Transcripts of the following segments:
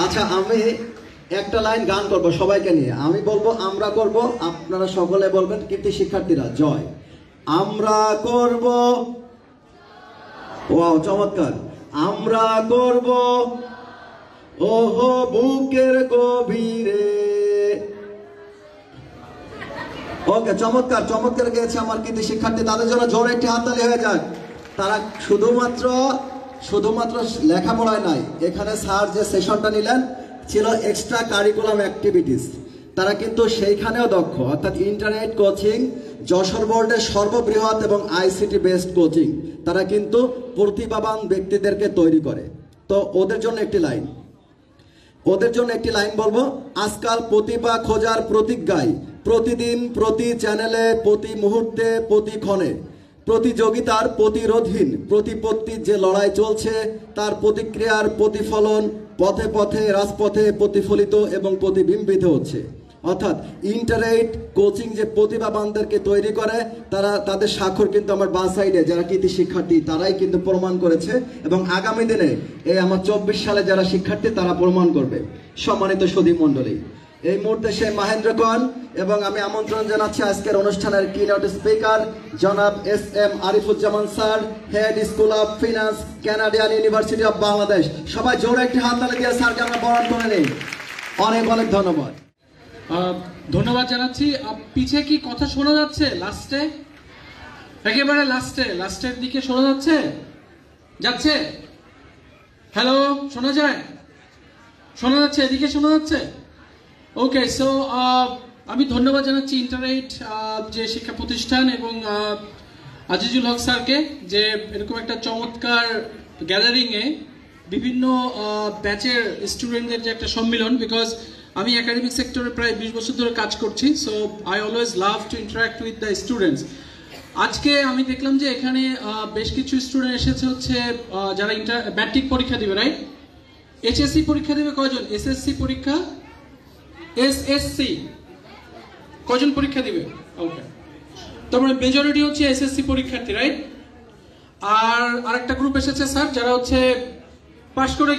আচ্ছা, আমি একটা লাইন গান করব সবাইকে নিয়ে। আমি বলবো আমরা করব, আপনারা সকলে বলবেন কৃতি শিক্ষার্থীরা জয়। আমরা করব, ওয়াও চমৎকার। আমরা করব ওহো বুকের গভীরে। ওকে, চমৎকার চমৎকার গেয়েছে আমার কৃতি শিক্ষার্থী। তাদের জন্য জোরে একটি হাততালি হয়ে যাক। তারা শুধুমাত্র লেখাপড়ায় নাই, এখানে স্যার যে সেশনটা নিলেন ছিল এক্সট্রা কারিকুলাম অ্যাক্টিভিটিস। তারা কিন্তু সেইখানেও দক্ষ, অর্থাৎ ইন্টারনেট কোচিং, যশোর বোর্ডের সর্ববৃহৎ এবং আইসিটি বেসড কোচিং। তারা কিন্তু প্রতিভাবান ব্যক্তিদেরকে তৈরি করে। তো ওদের জন্য একটি লাইন বলবো। আজকাল প্রতিভা খোঁজার প্রতিজ্ঞায় প্রতিদিন প্রতি চ্যানেলে প্রতি মুহূর্তে প্রতি ক্ষণে প্রতিযোগিতার প্রতিরোধহীন প্রতিপত্তির যে লড়াই চলছে, তার প্রতিক্রিয়ার প্রতিফলন পথে পথে রাজপথে প্রতিফলিত এবং প্রতিবিম্বিত হচ্ছে। অর্থাৎ ইন্টারনেট কোচিং যে প্রতিভাবানদেরকে তৈরি করে, তাদের স্বাক্ষর কিন্তু আমার বাঁ সাইডে যারা কৃতি শিক্ষার্থী তারাই কিন্তু প্রমাণ করেছে, এবং আগামী দিনে এই আমার 24 সালে যারা শিক্ষার্থী তারা প্রমাণ করবে। সম্মানিত সুধী মণ্ডলী, এই মুহূর্তে সে মহেন্দ্রগণ, এবং আমি আমন্ত্রণ জানাচ্ছি আজকের অনুষ্ঠানের কিনোট স্পিকার জনাব SM Arifuzzaman sir, head school of finance, Canadian university of Bangladesh. সবাই জোরে একটি হাততালি দিয়ে স্যারকে আমরা বরণ করে নিই। অনেক অনেক ধন্যবাদ। ধন্যবাদ জানাচ্ছি। পিছে কি কথা শোনা যাচ্ছে? একেবারে লাস্টের দিকে শোনা যাচ্ছে? হ্যালো, শোনা যাচ্ছে? এদিকে শোনা যাচ্ছে? ওকে, সো আমি ধন্যবাদ জানাচ্ছি ইন্টারনেট যে শিক্ষা প্রতিষ্ঠান এবং আজিজুল হক স্যারকে যে এরকম একটা চমৎকার গ্যাদারিংয়ে বিভিন্ন ব্যাচের স্টুডেন্টদের যে একটা সম্মিলন। বিকজ আমি একাডেমিক সেক্টরে প্রায় 20 বছর ধরে কাজ করছি, so I always love to interact with the students. আজকে আমি দেখলাম যে এখানে বেশ কিছু স্টুডেন্ট এসেছে হচ্ছে যারা ম্যাট্রিক পরীক্ষা দিবে, রাইট? HSC পরীক্ষা দিবে কয়জন? SSC পরীক্ষা, SSC কয়জন পরীক্ষা দিবে? ওকে, তারপরে মেজরিটি হচ্ছে SSC পরীক্ষার্থী, রাইট? আর আরেকটা গ্রুপ এসেছে স্যার যারা হচ্ছে পাশ করে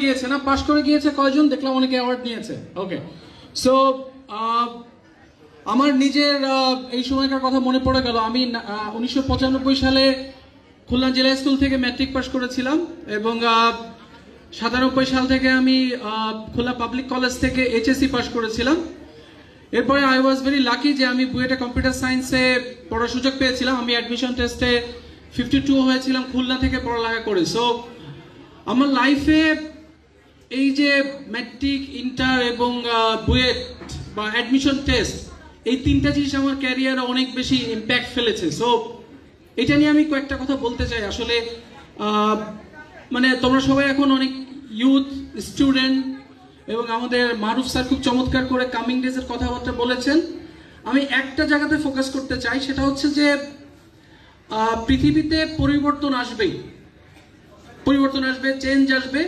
গিয়েছে কয়জন? দেখলাম অনেকে অ্যাওয়ার্ড নিয়েছে। ওকে, সো আমার নিজের এই সময়কার কথা মনে পড়ে গেল। আমি 1995 সালে খুলনা জেলা স্কুল থেকে ম্যাট্রিক পাস করেছিলাম, এবং 97 সাল থেকে আমি খুলনা পাবলিক কলেজ থেকে HSC পাস করেছিলাম। এরপরে আই ওয়াজ ভেরি লাকি যে আমি বুয়েটে কম্পিউটার সায়েন্সে পড়ার সুযোগ পেয়েছিলাম। আমি অ্যাডমিশন টেস্টে 52 হয়েছিলাম খুলনা থেকে পড়ালেখা করে। সো আমার লাইফে এই যে ম্যাট্রিক, ইন্টার এবং বুয়েট বা অ্যাডমিশন টেস্ট, এই তিনটা জিনিস আমার ক্যারিয়ারে অনেক বেশি ইম্প্যাক্ট ফেলেছে। সো এটা নিয়ে আমি কয়েকটা কথা বলতে চাই। আসলে মানে তোমরা সবাই এখন অনেক ইউথ স্টুডেন্ট, এবং আমাদের মারুফ স্যার খুব চমৎকার করে কামিং ডেজের কথাবার্তা বলেছেন। আমি একটা জায়গাতে ফোকাস করতে চাই, সেটা হচ্ছে যে পৃথিবীতে পরিবর্তন আসবে, চেঞ্জ আসবে,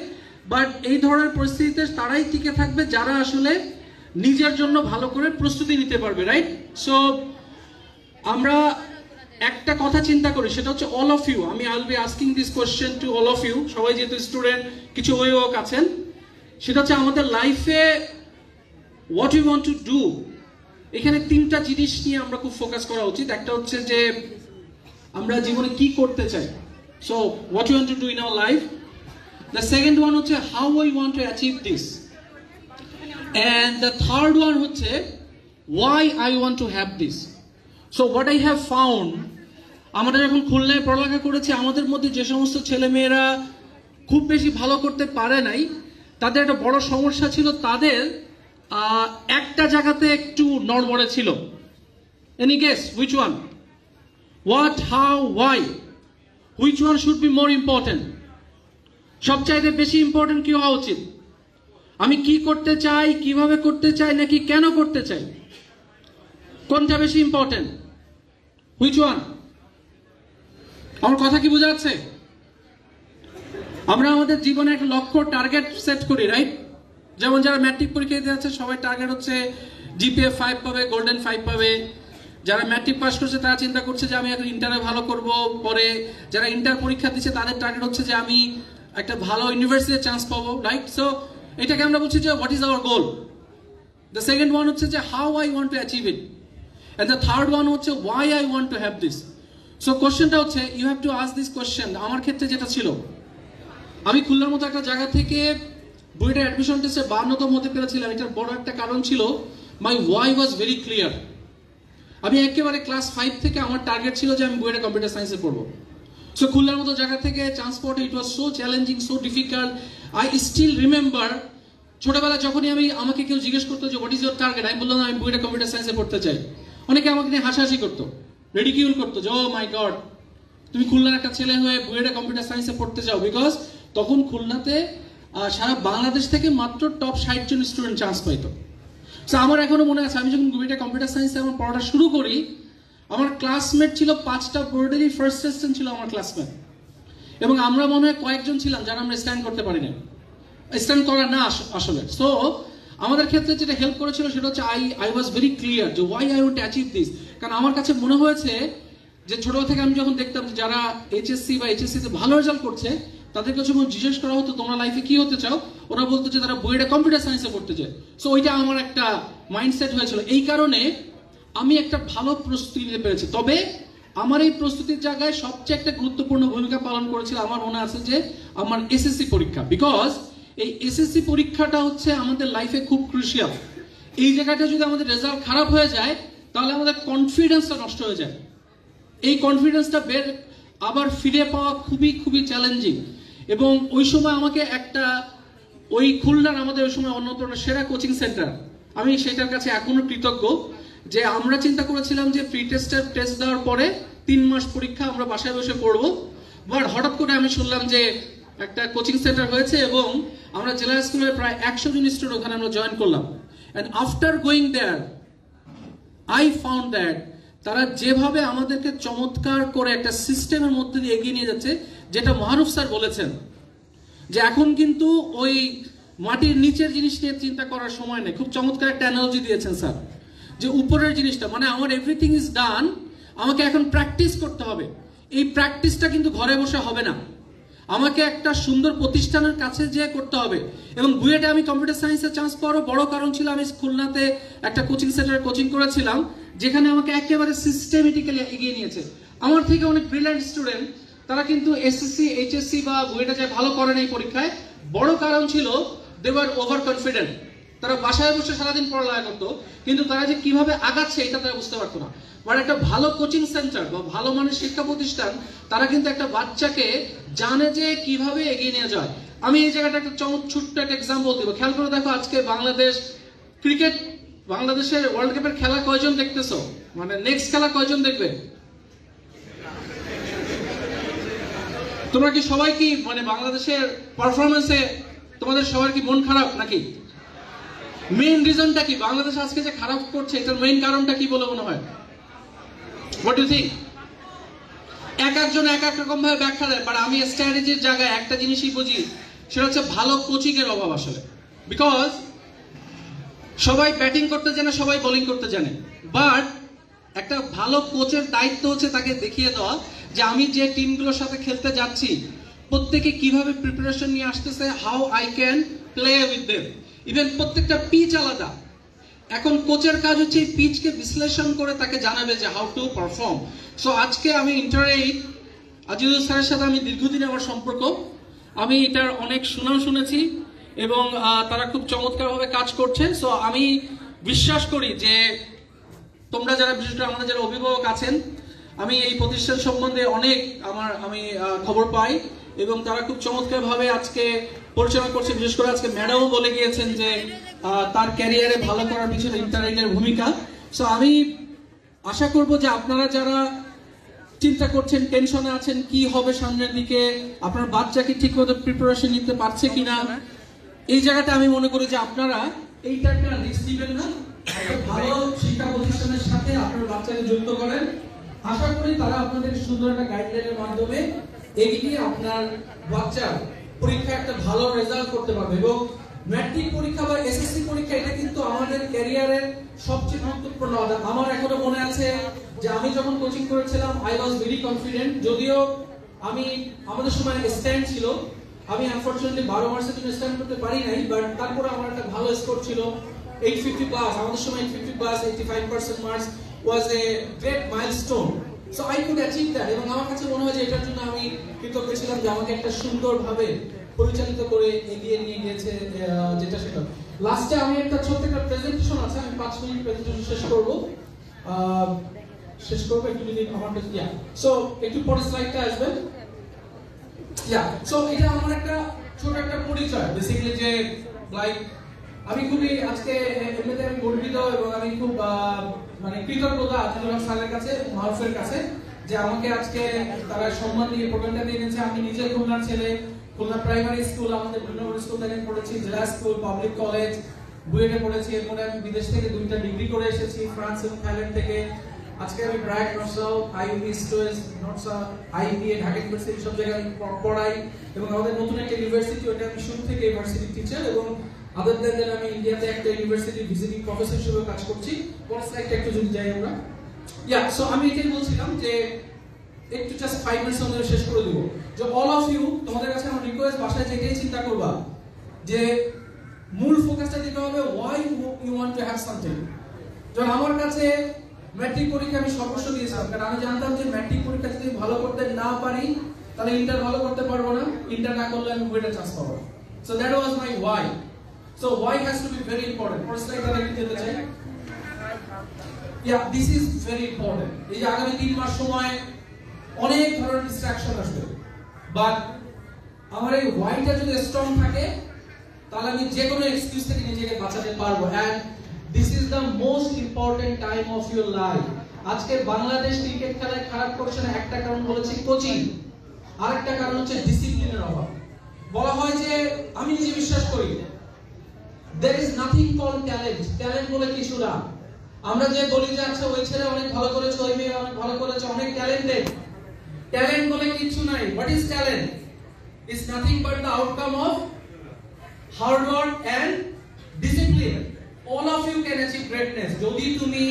বাট এই ধরনের পরিস্থিতিতে তারাই টিকে থাকবে যারা আসলে নিজের জন্য ভালো করে প্রস্তুতি নিতে পারবে, রাইট? সো আমরা একটা কথা চিন্তা করি, সেটা হচ্ছে অল অফ ইউ। আমি I will be asking this question to all of you. সবাই যেহেতু স্টুডেন্ট, কিছু অভিভাবক আছেন, সেটা হচ্ছে আমাদের লাইফে what you want to do. এখানে তিনটা জিনিস নিয়ে আমরা খুব ফোকাস করা উচিত। একটা হচ্ছে যে আমরা জীবনে কি করতে চাই, so what you want to do in our life. The second one হচ্ছে how we want to achieve this, and the third one হচ্ছে why I want to have this. So what I have found, আমরা যখন খুলনায় পড়ালেখা করেছি, আমাদের মধ্যে যে সমস্ত ছেলেমেয়েরা খুব বেশি ভালো করতে পারে নাই, তাদের একটা বড় সমস্যা ছিল, তাদের একটা জায়গাতে একটু নড়বড়ে ছিল। Any guess which one? What, how, why? Which one should be more important? সবচাইতে বেশি ইম্পর্টেন্ট কি হওয়া উচিত? আমি কি করতে চাই, কিভাবে করতে চাই, নাকি কেন করতে চাই? কোনটা বেশি ইম্পর্টেন্ট? Which one? আমার কথা কি বোঝা যাচ্ছে? আমরা আমাদের জীবনে একটা লক্ষ্য, টার্গেট সেট করি, রাইট? যেমন যারা ম্যাট্রিক পরীক্ষা দিতে যাচ্ছে, সবাই টার্গেট হচ্ছে GPA 5 পাবে, গোল্ডেন 5 পাবে। যারা ম্যাট্রিক পাস করছে তারা চিন্তা করছে যে আমি এখন ইন্টারে ভালো করব। পরে যারা ইন্টার পরীক্ষা দিচ্ছে তাদের টার্গেট হচ্ছে যে আমি একটা ভালো ইউনিভার্সিটিতে চান্স পাবো, রাইট? সো এটাকে আমরা বলছি যে what is our goal. The second one হচ্ছে যে how I want to achieve it, and the third one হচ্ছে why I want to have this. So কোশ্চেনটা হচ্ছে you have to ask this question. আমার ক্ষেত্রে যেটা ছিল, আমি খুলনার মতো একটা জায়গা থেকে বুয়েটের অ্যাডমিশন টেস্টে 52তম হতে পেরেছিলাম। এটার বড় একটা কারণ ছিল মাই ওয়াই ওয়াজ ভেরি ক্লিয়ার। আমি একেবারে ক্লাস 5 থেকে আমার টার্গেট ছিল যে আমি বুয়েটে কম্পিউটার সায়েন্সে পড়বো। সো খুলনার মতো জায়গা থেকে চান্স পাওয়াটা it was so challenging, so difficult. I still remember ছোটবেলা যখনই আমাকে কেউ জিজ্ঞেস করতো যে হোয়াট ইজ ইউর টার্গেট, আমি বললাম আমি বুয়েটে কম্পিউটার সায়েন্সে পড়তে চাই। অনেকে আমাকে নিয়ে হাসাহাসি করতো, রেডিকিউল করতো যে ও মাই গড, তুমি খুলনার একটা ছেলে হয়ে বুয়েটে কম্পিউটার সায়েন্সে পড়তে চাও। বিকজ তখন খুলনাতে সারা বাংলাদেশ থেকে মাত্র টপ 60 জন স্টুডেন্ট চান্স পাইতো। সো আমার এখনো মনে আছে, আমি যখন বুয়েটে কম্পিউটার সায়েন্সে আমার পড়াটা শুরু করি, আমার ক্লাসমেট ছিল 5টা বোর্ডেরই ফার্স্ট সেকশন ছিল আমার ক্লাসমেট, এবং আমরা মনে হয় কয়েকজন ছিলাম যারা আমরা স্ট্যান্ড করতে পারি না, স্ট্যান্ড করা না আসলে। সো আমাদের ক্ষেত্রে যেটা হেল্প করেছিল সেটা হচ্ছে আই ওয়াজ ভেরি ক্লিয়ার যে why I want to achieve this. কারণ আমার কাছে মনে হয়েছে যে ছোটবেলা থেকে আমি যখন দেখতাম যারা এইচএসসি বা এইচএসসিতে ভালো রেজাল্ট করছে তাদের কাছে যখন জিজ্ঞেস করা হতো তোমরা লাইফে কি হতে চাও, ওরা বলতো যে তারা বুয়েটে কম্পিউটার সায়েন্সে পড়তে চায়। সো ওইটা আমার একটা মাইন্ডসেট হয়েছিল। এই কারণে আমি একটা ভালো প্রস্তুতি নিতে পেরেছি। তবে আমার এই প্রস্তুতির জায়গায় সবচেয়ে একটা গুরুত্বপূর্ণ ভূমিকা পালন করেছিল আমার মনে আছে যে আমার এসএসসি পরীক্ষা। বিকজ এই এসএসসি পরীক্ষাটা হচ্ছে আমাদের লাইফে খুব ক্রুশিয়াল। এই জায়গাটা যদি আমাদের রেজাল্ট খারাপ হয়ে যায় তাহলে আমাদের কনফিডেন্সটা নষ্ট হয়ে যায়। এই কনফিডেন্সটা আবার ফিরে পাওয়া খুবই খুবই চ্যালেঞ্জিং। এবং ওই সময় আমাকে একটা ওই খুলনার আমাদের ওই সময় অন্যতম সেরা কোচিং সেন্টার, আমি সেটার কাছে এখনো কৃতজ্ঞ যে আমরা চিন্তা করেছিলাম যে প্রি টেস্টের টেস্ট দেওয়ার পরে 3 মাস পরীক্ষা আমরা বাসায় বসে পড়বো। বাট হঠাৎ করে আমি শুনলাম যে একটা কোচিং সেন্টার হয়েছে এবং আমরা জেলা স্কুলের প্রায় 100 জন স্টুডেন্ট ওখানে আমরা জয়েন করলাম। And after going there I found that তারা যেভাবে আমাদেরকে চমৎকার করে একটা সিস্টেমের মধ্যে দিয়ে এগিয়ে নিয়ে যাচ্ছে, যেটা মাহরুফ স্যার বলেছেন যে এখন কিন্তু ওই মাটির নিচের জিনিস নিয়ে চিন্তা করার সময় নেই। খুব চমৎকার একটা অ্যানালজি দিয়েছেন স্যার, যে উপরের জিনিসটা মানে আমার এভরিথিং ইজ ডান, আমাকে এখন প্র্যাকটিস করতে হবে। এই প্র্যাকটিসটা কিন্তু ঘরে বসে হবে না, আমাকে একটা সুন্দর প্রতিষ্ঠানের কাছে যেয়ে করতে হবে। এবং বুয়েটে আমি কম্পিউটার সায়েন্সে চান্স পাওয়ারও বড় কারণ ছিল আমি খুলনাতে একটা কোচিং সেন্টারে কোচিং করেছিলাম, যেখানে আমাকে একেবারে সিস্টেমেটিক্যালি এগিয়ে নিয়েছে। আমার থেকে অনেক ব্রিলিয়ান্ট স্টুডেন্ট তারা কিন্তু এসএসসি এইচএসসি বা বুয়েটে যে ভালো করেন এই পরীক্ষায়, বড় কারণ ছিল দে ওয়ার ওভার কনফিডেন্ট। তারা বাসায় বসে সারাদিন পড়ালেখা করতো, কিন্তু তারা যে কিভাবে আগাচ্ছে এটা তারা বুঝতে পারতো না। বাট একটা ভালো কোচিং সেন্টার বা ভালো মানের শিক্ষা প্রতিষ্ঠান তারা কিন্তু একটা বাচ্চাকে জানে যে কিভাবে এগিয়ে নিয়ে যায়। আমি এই জায়গাটা একটা ছোট্ট একটা এক্সাম্পল দিব, খেয়াল করে দেখো আজকে বাংলাদেশ ক্রিকেট, বাংলাদেশের ওয়ার্ল্ড কাপের খেলা কয়জন দেখতেছো, মানে নেক্সট খেলা কয়জন দেখবে? তোমরা কি সবাই কি মানে বাংলাদেশের পারফরমেন্সে তোমাদের সবার কি মন খারাপ নাকি? মেইন রিজনটা কি বাংলাদেশ আজকে যে খারাপ করছে, এটার মেইন কারণটা কি বলে মনে হয়? What do think? এক একজন এক এক রকম ভাবে ব্যাখ্যা দেয়, বাট আমি স্ট্র্যাটেজির জায়গায় একটা জিনিসই বুঝি, সেটা হচ্ছে ভালো কোচিং এর অভাব আসলে। বিকজ সবাই ব্যাটিং করতে জানে, সবাই বোলিং করতে জানে, বাট একটা ভালো কোচের দায়িত্ব হচ্ছে তাকে দেখিয়ে দেওয়া যে আমি যে টিমগুলোর সাথে খেলতে যাচ্ছি প্রত্যেকে কিভাবে প্রিপারেশন নিয়ে আসতেছে, how I can play with them. Even প্রত্যেকটা পিচ আলাদা। এখন কোচের কাজ হচ্ছে এই পিচকে বিশ্লেষণ করে তাকে জানাবে যে হাউ টু পারফর্ম। সো আজকে আমি ইন্টার-8 আজিজুল স্যারের সাথে আমি দীর্ঘদিন আমার সম্পর্ক, আমি এটার অনেক সুনাম শুনেছি এবং তারা খুব চমৎকারভাবে কাজ করছে। সো আমি বিশ্বাস করি যে তোমরা যারা বিশেষ করে আমাদের যারা অভিভাবক আছেন, আমি এই প্রতিষ্ঠান সম্বন্ধে অনেক আমি খবর পাই এবং তারা খুব চমৎকারভাবে আজকে পরিচালনা করছে। বিশেষ করে আজকে ম্যাডামও বলে গিয়েছেন যে তার ক্যারিয়ারে ভালো করার পিছনে ইন্টারনেটের ভূমিকা। সো আমি আশা করব যে আপনারা যারা চিন্তা করছেন, টেনশনে আছেন কি হবে সামনের দিকে, আপনার বাচ্চাকে ঠিকমতো প্রিপারেশন নিতে পারছে কিনা, এই জায়গাটা আমি মনে করি যে আপনারা এইটা একটা রিস্ক দিবেন না, একটা ভালো শিক্ষা প্রতিষ্ঠানের সাথে আপনার বাচ্চাকে যুক্ত করেন। আশা করি তারা আপনাদের সুন্দর একটা গাইডলাইনের মাধ্যমে এগিয়ে আপনার বাচ্চার পরীক্ষা একটা ভালো রেজাল্ট করতে পারবে। এবং ম্যাট্রিক পরীক্ষা বা এসএসসি পরীক্ষা এটা কিন্তু আমাদের ক্যারিয়ারের সবচেয়ে গুরুত্বপূর্ণ। আমার এখনো মনে আছে যে আমি যখন কোচিং করেছিলাম আই ওয়াজ ভেরি কনফিডেন্ট, যদিও আমাদের সময় স্ট্যান্ড ছিল, আমি আনফরচুনেটলি 12 মার্চের জন্য স্ট্যান্ড করতে পারি নাই, বাট তারপরে আমার একটা ভালো স্কোর ছিল 850 প্লাস। আমাদের সময় 850 plus 85% marks was a great milestone. So I could achieve that, এবং আমার কাছে মনে হয় যে এটার জন্য আমি কৃতজ্ঞ ছিলাম যে আমাকে একটা সুন্দরভাবে পরিচালিত করে এগিয়ে নিয়ে গিয়েছে যেটা সেটা। লাস্টে আমি একটা ছোট্ট একটা প্রেজেন্টেশন আছে, আমি 5 মিনিট প্রেজেন্টেশন শেষ করব একটু যদি আমার কাছে সো একটু পরে স্লাইডটা আসবে। সো এটা আমার একটা ছোট একটা পরিচয় বেসিক্যালি, যে লাইক আমি খুবই আজকে এমনিতে আমি গর্বিত এবং আমি খুব মানে কৃতজ্ঞতা আজিজুল স্যারের কাছে, মারুফের কাছে, যে আমাকে আজকে তারা সম্মান দিয়ে প্রোগ্রামটা দিয়েছে। আমি নিজে খুলনার ছেলে, খুলনা প্রাইমারি স্কুল, আমাদের বিভিন্ন স্কুল থেকে পড়েছি, জেলা স্কুল, পাবলিক কলেজ, বুয়েটে পড়েছি। এরপরে আমি বিদেশ থেকে 2টা ডিগ্রি করে এসেছি, ফ্রান্স এবং থাইল্যান্ড থেকে। আজকে আমি ব্র্যাক, নর্সাউথ, আইইউবি, স্টোয়েস, নর্সাউথ, আইবিএ, ঢাকা ইউনিভার্সিটি সব জায়গায় আমি পড়াই, এবং আমাদের নতুন একটা ইউনিভার্সিটি, ওটা আমি শুরু থেকে ইউনিভার্সিটি টিচার, এবং আদার দেন আমি ইন্ডিয়াতে একটা ইউনিভার্সিটি ভিজিটিং প্রফেসর হিসেবে কাজ করছি। কোন স্লাইডটা একটু যদি যাই আমরা। সো আমি এটাই বলছিলাম যে একটু জাস্ট 5 মিনিটস মধ্যে শেষ করে দেব। যে অল অফ ইউ, তোমাদের কাছে আমার রিকোয়েস্ট, বাসায় যেটাই চিন্তা করবা যে মূল ফোকাসটা দিতে হবে why you want to have something। যখন আমার কাছে ম্যাট্রিক পরীক্ষা আমি সর্বস্ব দিয়েছিলাম, কারণ আমি জানতাম যে ম্যাট্রিক পরীক্ষা যদি ভালো করতে না পারি তাহলে ইন্টার ভালো করতে পারবো না, ইন্টার না করলে আমি বুয়েটে চান্স পাবো। So that was my why। সো why has to be very important। For স্লাইডটা দেখতে যেতে চাই। This is very important. এই যে আগামী 3 মাস সময় অনেক ধরনের ডিস্ট্রাকশন আসবে, বাট আমার এই whyটা যদি স্ট্রং থাকে তাহলে আমি যে কোনো এক্সকিউজ থেকে নিজেকে বাঁচাতে পারবো। And this is the most important time of your life. আজকে বাংলাদেশ ক্রিকেট খেলায় খারাপ করছে না, একটা কারণ বলেছি কোচিং, আরেকটা কারণ হচ্ছে ডিসিপ্লিনের অভাব। বলা হয় যে, আমি নিজে বিশ্বাস করি there is nothing called talent। Talent বলে কিছু না। আমরা যে বলি যে আচ্ছা ওই ছেলে অনেক ভালো করেছে, ওই মেয়ে অনেক ভালো করেছে, অনেক ট্যালেন্টেড, ট্যালেন্ট বলে কিছু নাই। What is talent? Is nothing but the outcome of hard work and discipline. All of you can achieve greatness যদি তুমি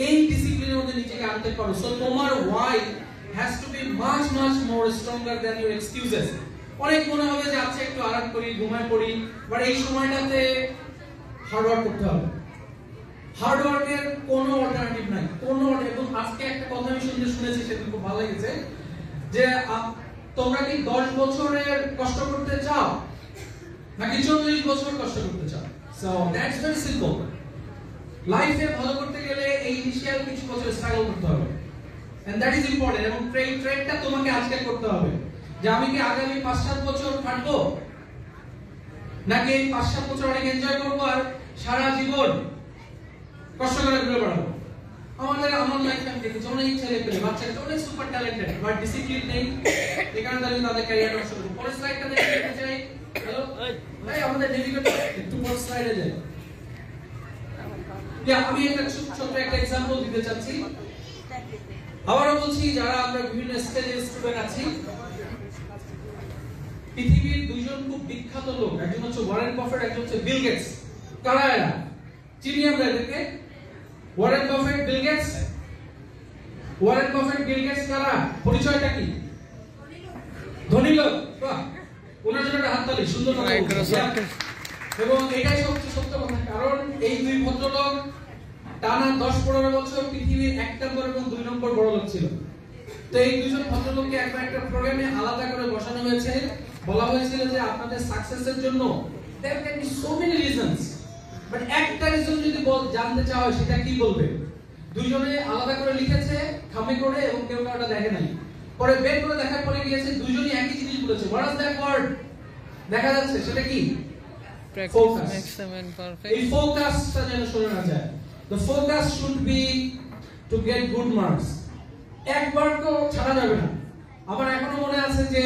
এই ডিসিপ্লিনের মধ্যে নিজেকে আনতে পারো। সো তোমার why has to be much more stronger than your excuses। অনেক মনে হবে যে আচ্ছা একটু আরাম করি, ঘুমায় পড়ি, বাট এই সময়টাতে হার্ড ওয়ার্ক করতে হবে। হার্ড ওয়ার্কের কোনো অল্টারনেটিভ নাই, কোনো। এবং আজকে একটা কথা আমি শুনেছি, সেটা খুব ভালো লেগেছে, যে তোমরা কি 10 বছরের কষ্ট করতে চাও নাকি 40 বছর কষ্ট করতে চাও? So that's very simple. লাইফে ভালো করতে গেলে এই ইনিশিয়াল কিছু বছর স্ট্রাগল করতে হবে, এন্ড দ্যাট ইজ ইম্পর্টেন্ট। এবং ট্রেডটা তোমাকে আজকে করতে হবে, যে আমি কি আগামী 5-7 বছর খাটবো, নাকি এই 5-7 বছর অনেক এনজয় করবো আর সারা জীবন কষ্ট করে ঘুরে বেড়াবো। আমার লাইফে আমি দেখেছি অনেক ছেলে পেলে, বাচ্চারা অনেক সুপার ট্যালেন্টেড, বাট ডিসিপ্লিন নেই, এখানে তাদের ক্যারিয়ার নষ্ট করে। পরের স্লাইডটা দেখতে চাই। হ্যালো ভাই, আমাদের নেভিগেটর একটু পর স্লাইডে যাই। আমি একটা ছোট একটা एग्जांपल দিতে চাচ্ছি। আবারও বলছি, যারা আমরা বিভিন্ন স্টেজের স্টুডেন্ট আছি, পৃথিবীর দুইজন খুব বিখ্যাত লোক, একজন হচ্ছে ওয়ারেন বাফেট, একজন হচ্ছে বিল গেটস। কারা এরা? চিনি আমরা এদেরকে? Warren Buffett, Bill Gates. Warren Buffett, Bill Gates কারা? পরিচয়টা কি? ধনী লোক। বাহ, ওনার জন্য একটা হাততালি। সুন্দর কথা। এবং এটাই সবচেয়ে সত্য কথা, কারণ এই দুই ভদ্রলোক টানা 10-15 বছর পৃথিবীর 1 নম্বর এবং 2 নম্বর বড় লোক ছিল। তো এই দুইজন ভদ্রলোককে একবার একটা প্রোগ্রামে আলাদা করে বসানো হয়েছে, বলা হয়েছিল যে আপনাদের সাকসেসের জন্য there can be so many reasons, but একটা রিজন যদি জানতে চাও সেটা কি বলবে? দুইজনে আলাদা করে লিখেছে খামে করে, এবং কেউ কাউটা দেখে নাই। পরে বের করে দেখার পরে গিয়েছে দুইজনই একই জিনিস বলেছে। what is that word? দেখা যাচ্ছে সেটা কি? ফোকাস। এই ফোকাসটা যেন সরে না যায়। the focus should be to get good marks। একবার তো ছাড়া যাবে না। আমার এখনো মনে আছে যে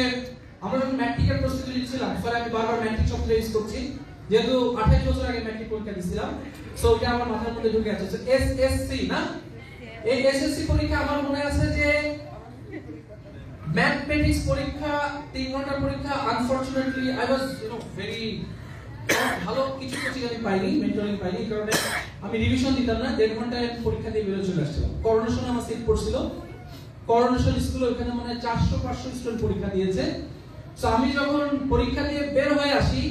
আমরা যখন ম্যাট্রিকের প্রস্তুতি নিচ্ছিলাম, ফলে আমি বারবার ম্যাট্রিক শব্দটা ইউজ করছি, যেহেতু 28 বছর আগে ম্যাট্রিক পরীক্ষা দিয়েছিলাম, সো এটা আমার মাথার মধ্যে ঢুকে আছে। এসএসসি না, এই এসএসসি পরীক্ষা আমার মনে আছে যে ম্যাথমেটিক্স পরীক্ষা 3 ঘন্টার পরীক্ষা। আনফরচুনেটলি আই ওয়াজ ভেরি ভালো কিছু কোচিং আমি পাইনি, মেন্টরিং পাইনি, কারণ আমি রিভিশন দিতাম না। 1.5 ঘন্টায় পরীক্ষা দিয়ে বেরোয় চলে আসছিলাম। করোনেশনে আমার সিট পড়ছিল, করোনেশন স্কুলে, ওখানে মনে হয় 400-500 স্টুডেন্ট পরীক্ষা দিয়েছে। সো আমি যখন পরীক্ষা দিয়ে বের হয়ে আসি,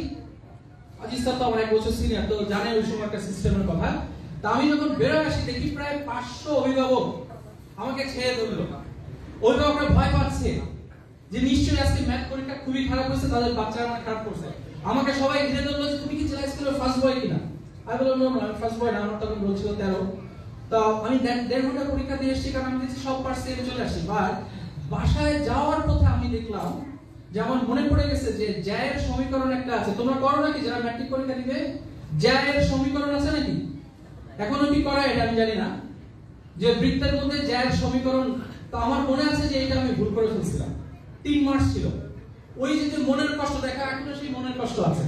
আজিজ স্যার তো আমার 1 বছর সিনিয়র, তো জানে ওই সময় একটা সিস্টেমের কথা। তা আমি যখন বের হয়ে আসি দেখি প্রায় 500 অভিভাবক আমাকে ছেড়ে ধরলো। অভিভাবকরা ভয় পাচ্ছে যে নিশ্চয়ই আজকে ম্যাথ পরীক্ষা খুবই খারাপ হয়েছে, তাদের বাচ্চারা আমার খারাপ করছে। আমাকে সবাই ঘিরে ধরলো যে তুমি কি জেলা স্কুলের ফার্স্ট বয় কিনা। আমি বললাম না আমি ফার্স্ট বয় না, আমার তখন রোল ছিল 13। তো আমি 1.5 ঘন্টা পরীক্ষা দিয়ে এসেছি, কারণ আমি দেখছি সব পার্সে চলে আসি। বাট বাসায় যাওয়ার পথে আমি দেখলাম যে আমার মনে পড়ে গেছে যে জ্যায়ের সমীকরণ একটা আছে। তোমরা করো নাকি যারা ম্যাট্রিক পরীক্ষা দিবে? জ্যায়ের সমীকরণ আছে নাকি? এখনো কি করা এটা আমি জানি না, যে বৃত্তের মধ্যে জ্যায়ের সমীকরণ। তো আমার মনে আছে যে এটা আমি ভুল করে ফেলছিলাম। 3 মার্কস ছিল। ওই যে মনের কষ্ট দেখা, এখনো সেই মনের কষ্ট আছে।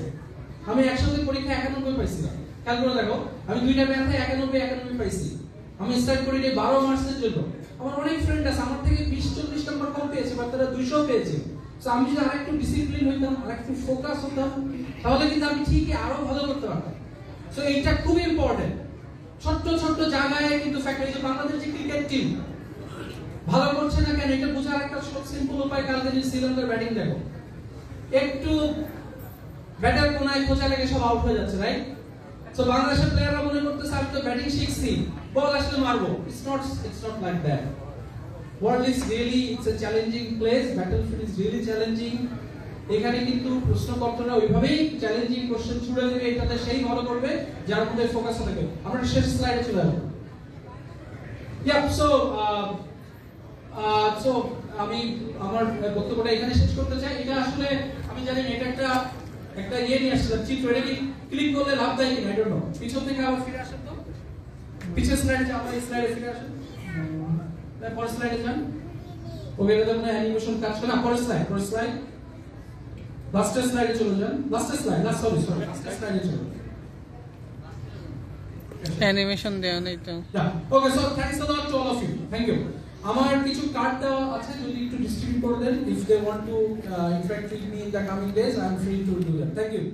আমি একসাথে পরীক্ষা 91 পাইছিলাম। খেয়াল করে দেখো, আমি 2টা ম্যাথে 91 পাইছি। আমি স্টার্ট করি 12 মার্কসের জন্য। আমার অনেক ফ্রেন্ড আছে আমার থেকে 20-40 নম্বর কম পেয়েছে, বা তারা 200 পেয়েছে। সো আমি যদি আরেকটু ডিসিপ্লিন হইতাম, আরেকটু ফোকাস হতাম, তাহলে কিন্তু আমি ঠিকই আরো ভালো করতে পারতাম। সো এইটা খুব ইম্পর্টেন্ট। ছোট ছোট জায়গায় কিন্তু ফ্যাক্টর। যে বাংলাদেশ যে ক্রিকেট টিম ভালো করছে না কেন, এটা বোঝার একটা খুব সিম্পল উপায়। কালকে যদি শ্রীলঙ্কার ব্যাটিং দেখো, একটু ব্যাটার কোনায় খোঁচা লেগে সব আউট হয়ে যাচ্ছে, রাইট? সো বাংলাদেশের প্লেয়াররা মনে করতেছে আমি তো ব্যাটিং শিখছি, বল আসলে মারবো। It's not like that. World is really, it's a challenging place. Battlefield is really challenging. এখানে কিন্তু প্রশ্নকর্তারা ওইভাবেই চ্যালেঞ্জিং কোশ্চেন ছুড়ে দেবে, এটাতে সেই ভালো করবে যার মধ্যে ফোকাস থাকবে। আমরা শেষ স্লাইডে চলে যাব। সো আমি আমার বক্তব্যটা এখানে শেষ করতে চাই। এটা আসলে আমি জানি এটা একটা ইয়ে নিয়ে আসছিলাম, চিত্র। এটা কি ক্লিক করলে লাভ দেয় কিনা আই ডোন্ট নো। পিছন থেকে আবার ফিরে আসেন তো, পিছের স্লাইডে যাও, এই স্লাইডে ফিরে আসেন। পরের স্লাইডে যান। ওকে, এটা তো অ্যানিমেশন কাজ করে না। পরের স্লাইড লাস্টের স্লাইডে চলে যান। লাস্টের স্লাইড, সরি লাস্টের স্লাইডে চলে যান। অ্যানিমেশন দেওয়া নেই তো। Okay, so thanks a lot to all of you. Thank you. আমার কিছু কার্ড দেওয়া আছে, যদি একটু ডিস্ট্রিবিউট করে দেন। If they want to interact with me in the coming days, I am free to do that. Thank you.